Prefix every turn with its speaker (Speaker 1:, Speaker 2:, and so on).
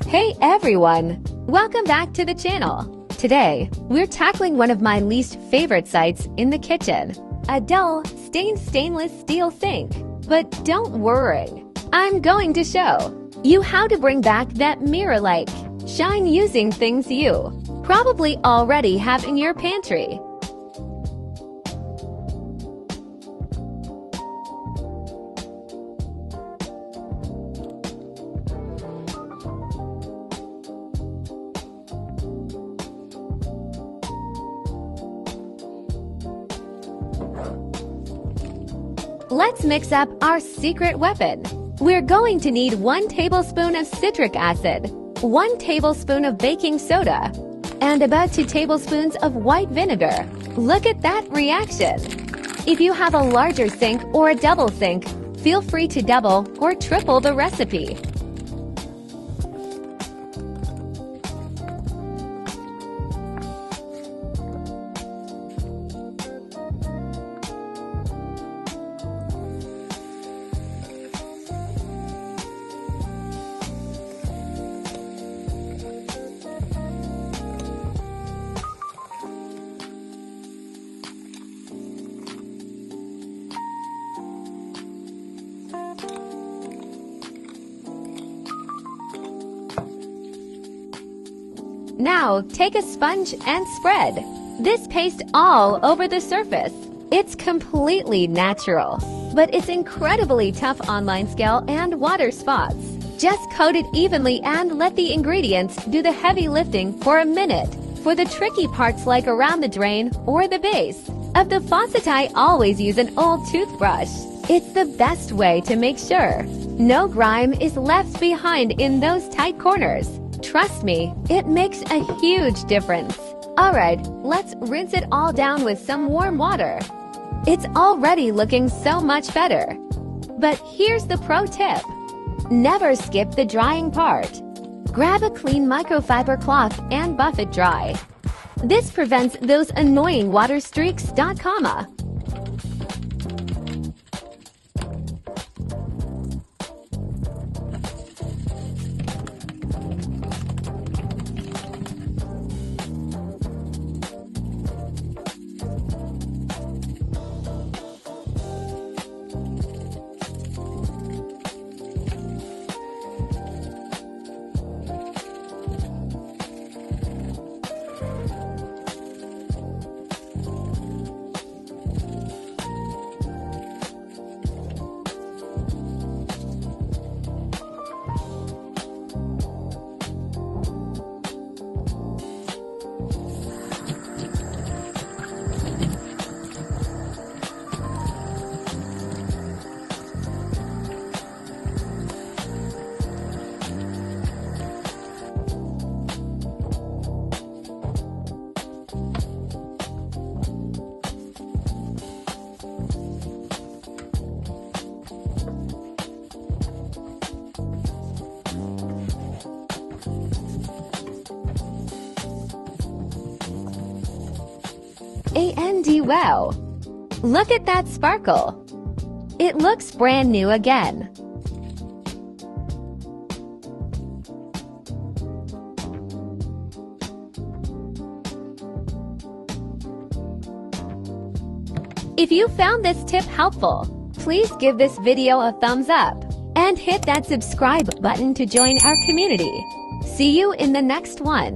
Speaker 1: Hey everyone! Welcome back to the channel. Today, we're tackling one of my least favorite sights in the kitchen. A dull, stained stainless steel sink. But don't worry, I'm going to show you how to bring back that mirror-like shine using things you probably already have in your pantry. Let's mix up our secret weapon. We're going to need 1 tablespoon of citric acid, 1 tablespoon of baking soda, and about 2 tablespoons of white vinegar. Look at that reaction! If you have a larger sink or a double sink, feel free to double or triple the recipe. Now, take a sponge and spread this paste all over the surface. It's completely natural, but it's incredibly tough on line scale and water spots. Just coat it evenly and let the ingredients do the heavy lifting for a minute. For the tricky parts like around the drain or the base of the faucet, I always use an old toothbrush. It's the best way to make sure no grime is left behind in those tight corners. Trust me, it makes a huge difference. Alright, let's rinse it all down with some warm water. It's already looking so much better. But here's the pro tip. Never skip the drying part. Grab a clean microfiber cloth and buff it dry. This prevents those annoying water streaks. Comma. And wow! Look at that sparkle! It looks brand new again. If you found this tip helpful, please give this video a thumbs up and hit that subscribe button to join our community. See you in the next one.